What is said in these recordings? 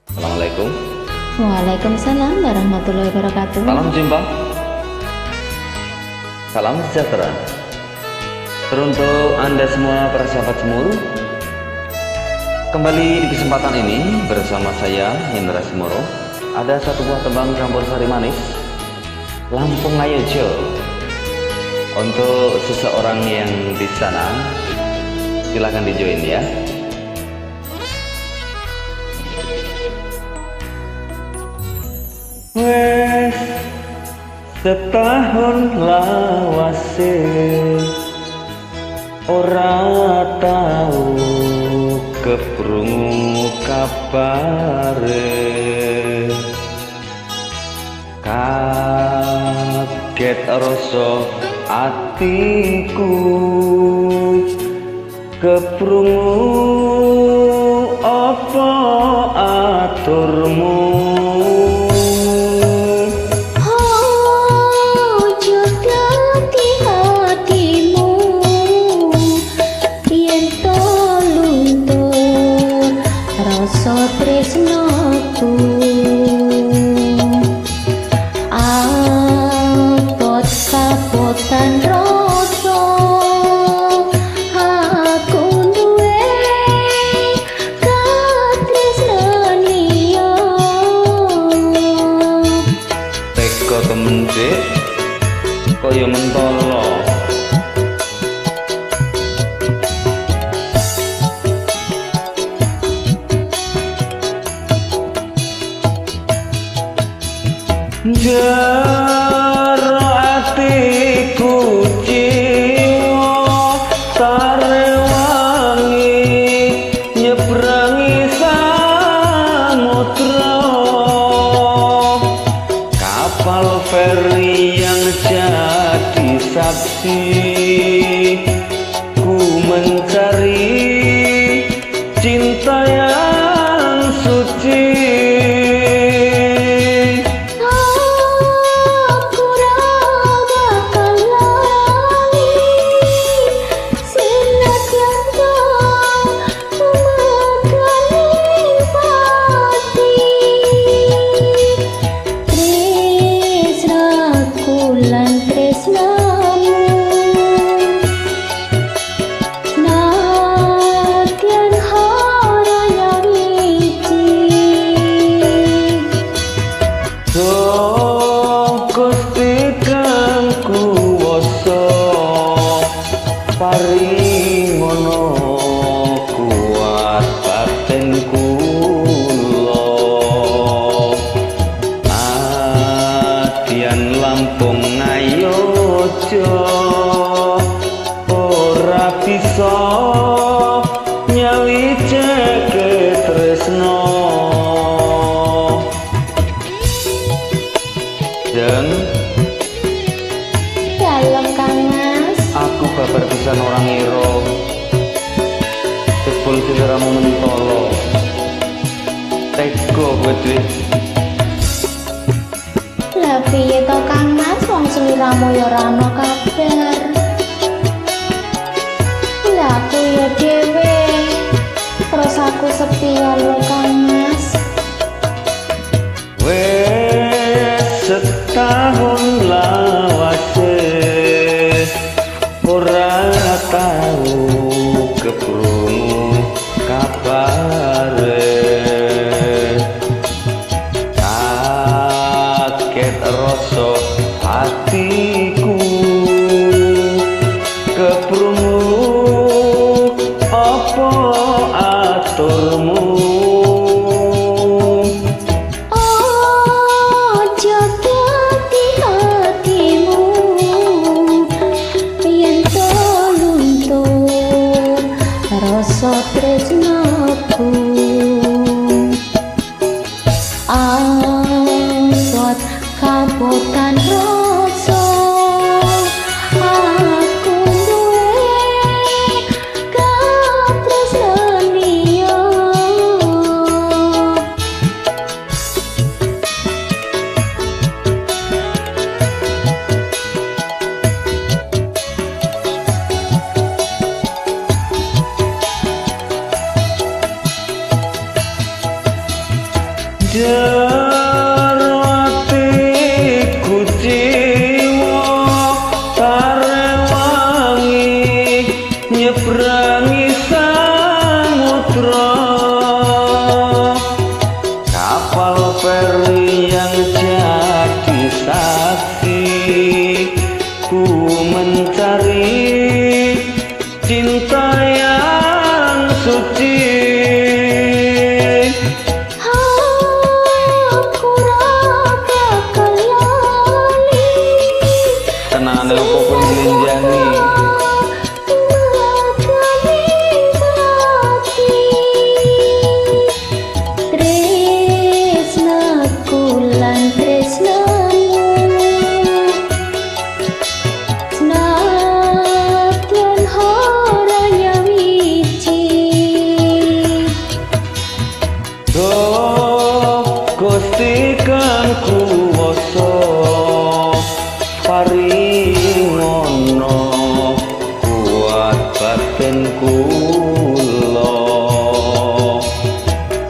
Assalamualaikum. Waalaikumsalam warahmatullahi wabarakatuh. Salam jumpa. Salam sejahtera. Teruntuk Anda semua para sahabat Semuru, kembali di kesempatan ini bersama saya Hendra Semoro. Ada satu buah tembang campur sari manis Lampung Ayojo untuk seseorang yang di sana. Silahkan di-join ya. Wes setahun lawase ora tau keprungu kabare, kaget rasa atiku keprungu apa aturmu. Tresnoku abot kapotan rasa aku duwe katresnan liya teko temen dik kaya mentolo. Jero atiku jiwa sarewangi nyebrangi samudra, kapal feri yang jadi saksi ku mencari cinta yang suci. Paringono kuat batin kula, adyan Lampung Ayojo ora bisa nyawijake tresno. Dan dalam Kang aku babar pisan orang iro jebul seleramu mentolo teko gue duit. lah piye to Kang Mas, wong sliramu ya ora ana kabar. Lah aku ya dhewe terus aku sepi ya lho Kang Mas. Wes setahun lawase ora tau keprungu kabare, kaget rasa hatiku keprungu apa aturmu. Tresnoku abot kapotan rasa aku duwe katresnan liya Jarwati kuciwa tarewangi nyebrangi samudra, kapal feri yang jadi saksi ku mencari cinta yang suci. Tenangane opo kowe nglenjani. Tresnaku lan tresnamu senadyan ora nyawiji. Gusti kang kuwasa paringono kuat batin kula,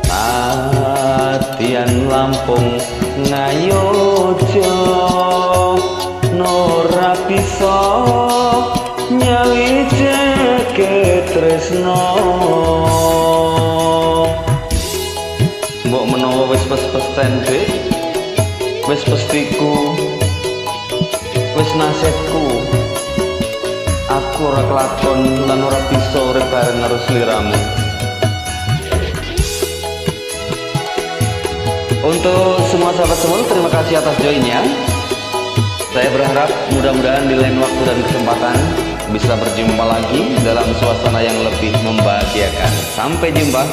atian Lampung ngayoja nora bisa nyawijake tresno. Mbok menawa wis pes-pesen Dik, wis pestiku, wis nasibku, aku ora kelakon lan ora bisa urip bareng karo sliramu. Untuk semua sahabat semua, terima kasih atas joinnya. Saya berharap mudah-mudahan di lain waktu dan kesempatan bisa berjumpa lagi dalam suasana yang lebih membahagiakan. Sampai jumpa.